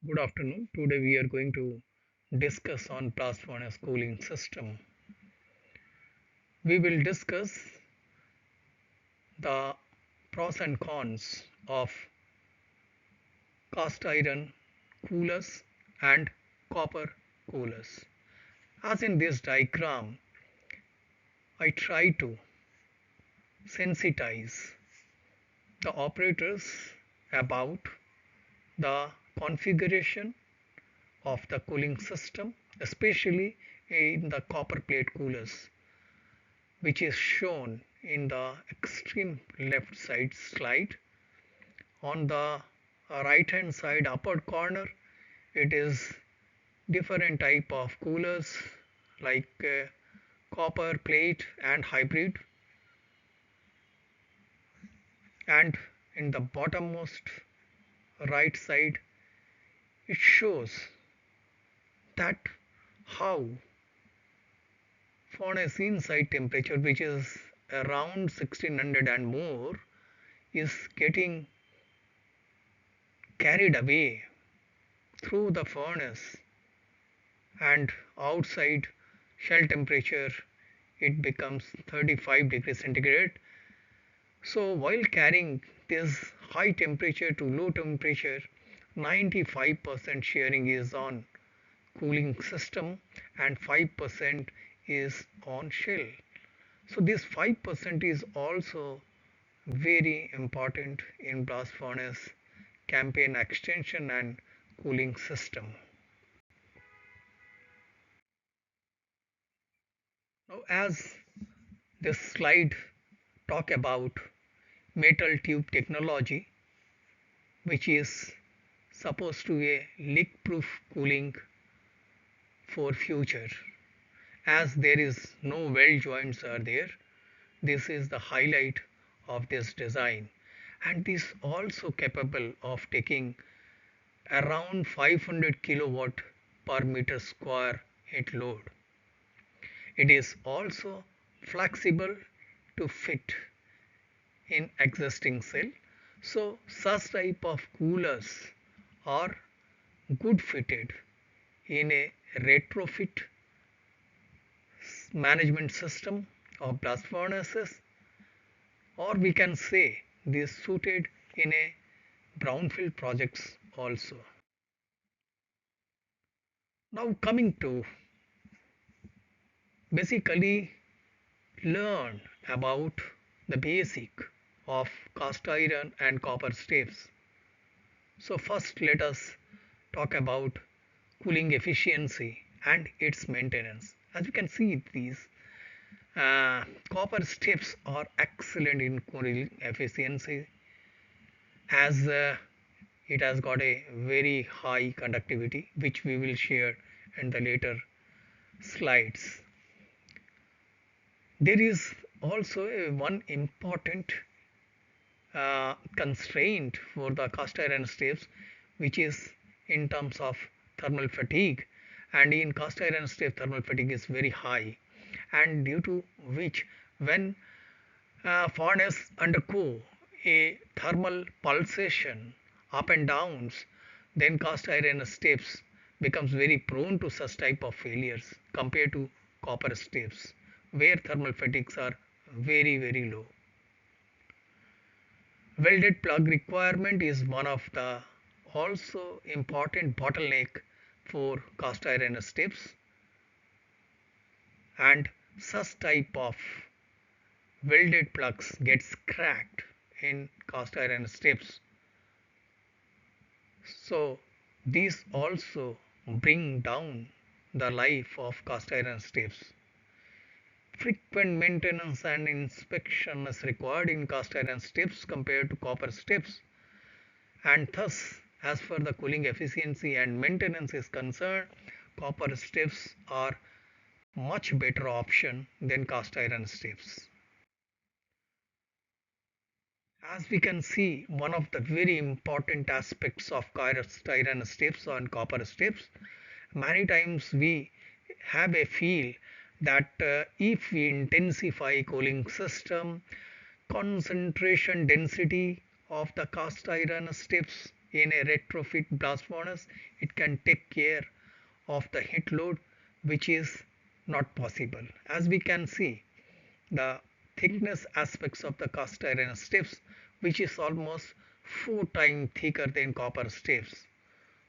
Good afternoon. Today we are going to discuss on blast furnace cooling system. We will discuss the pros and cons of cast iron coolers and copper coolers. As in this diagram, I try to sensitize the operators about the configuration of the cooling system, especially in the copper plate coolers, which is shown in the extreme left side slide. On the right hand side upper corner, it is different type of coolers like copper plate and hybrid, and in the bottommost right side it shows that how furnace inside temperature, which is around 1600 and more, is getting carried away through the furnace, and outside shell temperature it becomes 35 degrees centigrade. So while carrying this high temperature to low temperature, 95% sharing is on cooling system and 5% is on shell. So this 5% is also very important in blast furnace campaign extension and cooling system. Now as this slide talk about metal tube technology, which is supposed to be a leak proof cooling for future, as there is no weld joints are there. This is the highlight of this design, and this also capable of taking around 500 kilowatt per meter square heat load. It is also flexible to fit in existing cell. So such type of coolers are good fitted in a retrofit management system of blast furnaces, or we can say this suited in a brownfield projects also. Now coming to basically learn about the basic of cast iron and copper staves. So first let us talk about cooling efficiency and its maintenance. As you can see, these copper staves are excellent in cooling efficiency, as it has got a very high conductivity, which we will share in the later slides. There is also one important constraint for the cast iron staves, which is in terms of thermal fatigue, and in cast iron stave thermal fatigue is very high, and due to which when furnace undergo a thermal pulsation up and downs, then cast iron staves becomes very prone to such type of failures compared to copper staves, where thermal fatigues are very low. Welded plug requirement is one of the also important bottleneck for cast iron staves, and such type of welded plugs gets cracked in cast iron staves. So these also bring down the life of cast iron staves. Frequent maintenance and inspection is required in cast iron staves compared to copper staves, and thus as far the cooling efficiency and maintenance is concerned, copper staves are much better option than cast iron staves. As we can see, one of the very important aspects of cast iron staves and copper staves, many times we have a feel that if we intensify cooling system, concentration density of the cast iron staves In a retrofit blast furnace, it can take care of the heat load, which is not possible. As we can see, the thickness aspects of the cast iron staves, which is almost 4 times thicker than copper staves.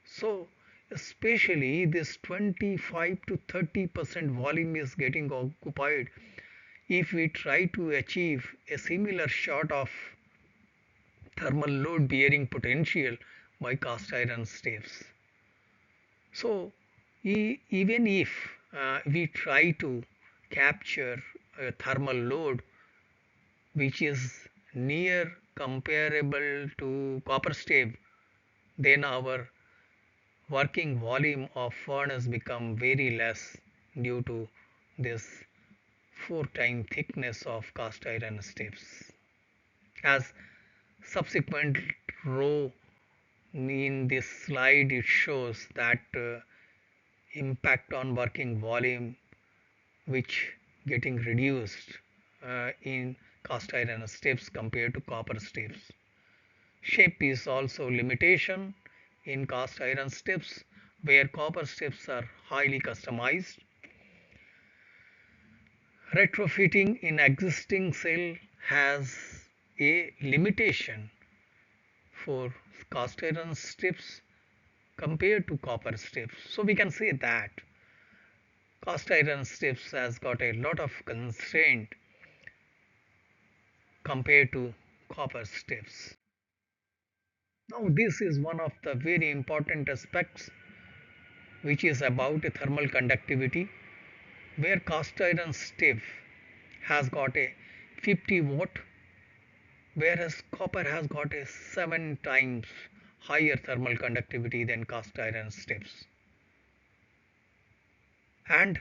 So especially this 25 to 30% volume is getting occupied if we try to achieve a similar sort of thermal load bearing potential by cast iron staves. So even if we try to capture a thermal load which is near comparable to copper stave, then our working volume of furnace become very less due to this 4 times thickness of cast iron staves. As subsequent row in this slide, it shows that impact on working volume which getting reduced in cast iron staves compared to copper staves. Shape is also limitation in cast iron staves, where copper staves are highly customized. Retrofitting in existing cell has a limitation for cast iron staves compared to copper staves. So we can say that cast iron staves has got a lot of constraint compared to copper staves. Now this is one of the very important aspects which is about thermal conductivity, where cast iron stave has got a 50 watt, whereas copper has got a 7 times higher thermal conductivity than cast iron staves. And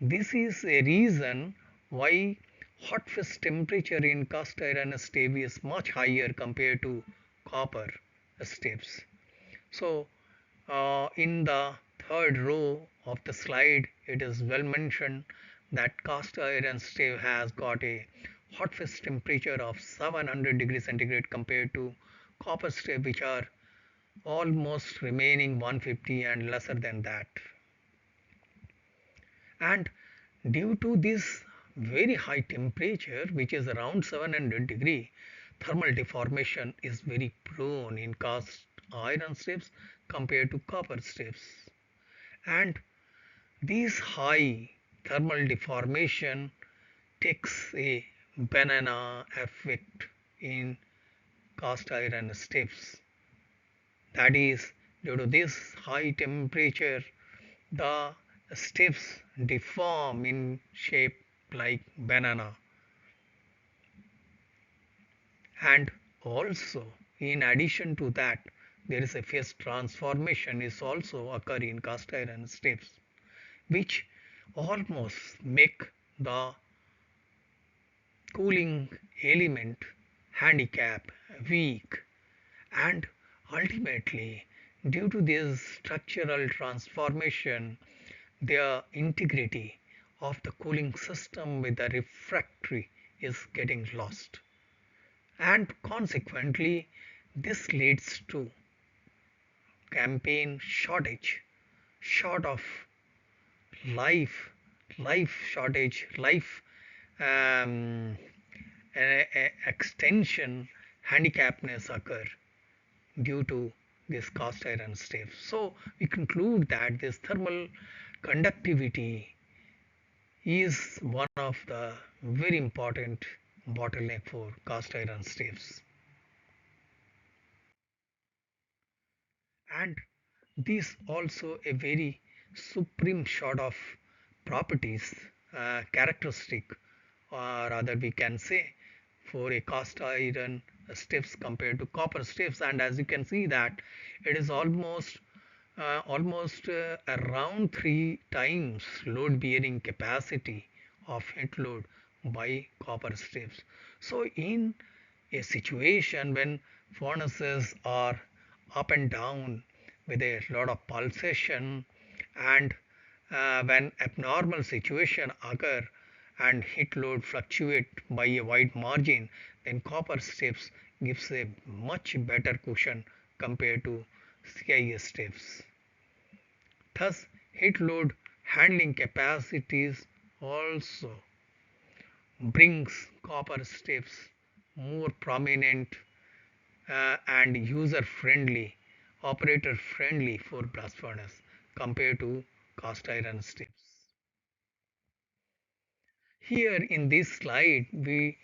this is a reason why hot fast temperature in cast iron stave is much higher compared to copper staves. So in the third row of the slide, it is well mentioned that cast iron stave has got a hot fast temperature of 700 degrees centigrade compared to copper stave, which are almost remaining 150 and lesser than that. And due to this very high temperature, which is around 700 degree, thermal deformation is very prone in cast iron staves compared to copper staves. And this high thermal deformation takes a banana effect in cast iron staves. That is, due to this high temperature, the staves deform in shape like banana. And also, in addition to that, there is a phase transformation is also occur in cast iron staves, which almost make the cooling element handicap weak, and ultimately due to this structural transformation, the integrity of the cooling system with the refractory is getting lost, and consequently this leads to campaign shortage, short of life, life shortage, life um, extension handicapness occur due to this cast iron stave. So we conclude that this thermal conductivity is one of the very important bottleneck for cast iron staves. And this also a very supreme sort of properties, characteristic, or rather we can say, for a cast iron staves compared to copper staves. And as you can see that it is almost around 3 times load bearing capacity of heat load by copper staves. So in a situation when furnaces are up and down with a lot of pulsation, and when abnormal situation occur and heat load fluctuate by a wide margin, then copper staves gives a much better cushion compared to CIS staves. Thus, heat load handling capacities also brings copper staves more prominent and user friendly, operator friendly for blast furnace compared to cast iron staves. Here in this slide, we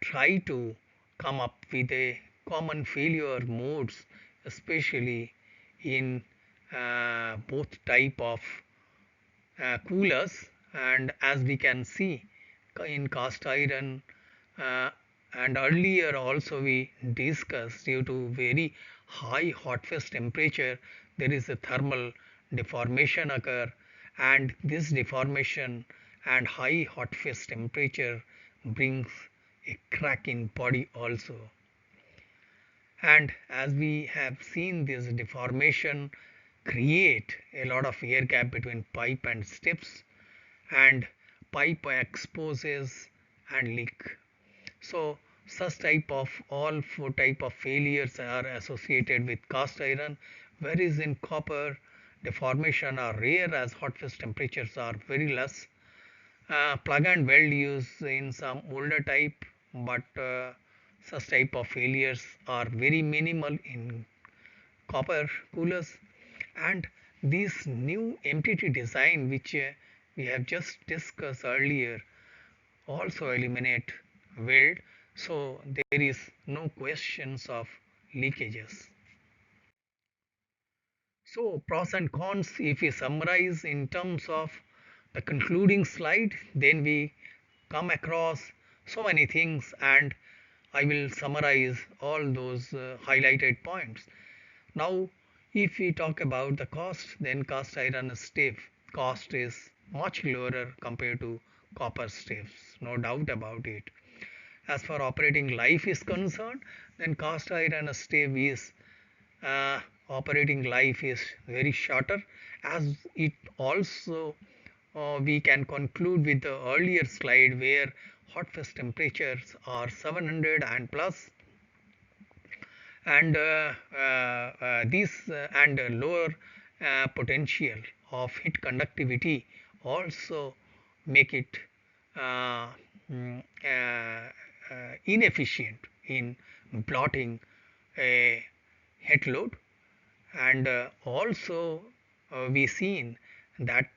try to come up with a common failure modes, especially in both type of coolers, and as we can see in cast iron uh, and earlier also we discussed, due to very high hot phase temperature there is a thermal deformation occur, and this deformation and high hot phase temperature brings a crack in body also. And as we have seen, this deformation create a lot of air gap between pipe and steps, and pipe exposes and leak. So such type of all four type of failures are associated with cast iron, whereas in copper deformation are rare as hot phase temperatures are very less. Plug and weld use in some older type, but such type of failures are very minimal in copper coolers. And this new MTT design which we have just discussed earlier also eliminate weld, so there is no questions of leakages. So pros and cons, if we summarize in terms of the concluding slide, then we come across so many things, and I will summarize all those highlighted points. Now if we talk about the cost, then cast iron stave cost is much lower compared to copper staves, no doubt about it. As far operating life is concerned, then cast iron stave is uh, operating life is very shorter, as it also we can conclude with the earlier slide where hot phase temperatures are 700 and plus, and this and lower potential of heat conductivity also make it uh, inefficient in plotting a head load. And also we seen that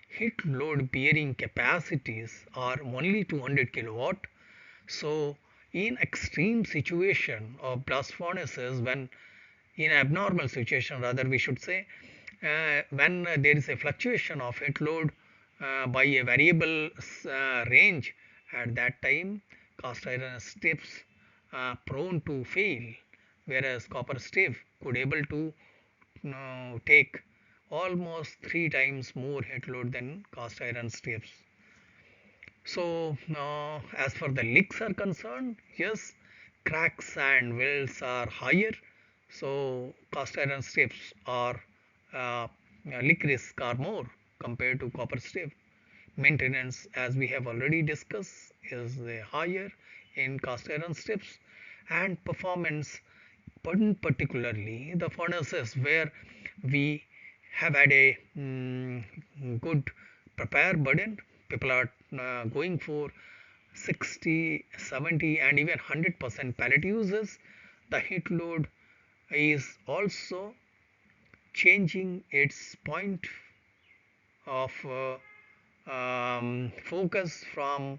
heat load bearing capacities are only 200 kilowatt. So in extreme situation of blast furnaces, when in abnormal situation rather we should say, when there is a fluctuation of heat load by a variable range, at that time cast iron staves prone to fail, whereas copper stave could able to take almost 3 times more head load than cast iron staves. So as for the leaks are concerned, yes, cracks and welds are higher. So cast iron staves are leak risk are more compared to copper stave. Maintenance, as we have already discussed, is higher in cast iron staves, and performance, particularly the furnaces where we have had a good prepare burden, people are going for 60, 70 and even 100% pellet uses. The heat load is also changing its point of focus from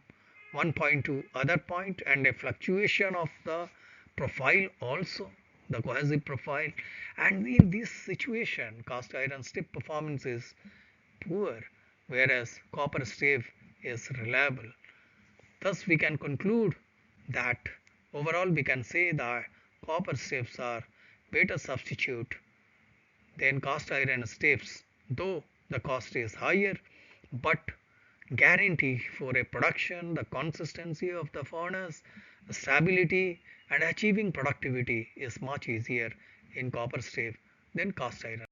one point to other point, and a fluctuation of the profile also, the cohesive profile. And in this situation cast iron stave performance is poor, whereas copper stave is reliable. Thus we can conclude that overall we can say that copper staves are better substitute than cast iron staves, though the cost is higher, but guarantee for a production, the consistency of the furnace, the stability and achieving productivity is much easier in copper stave than cast iron.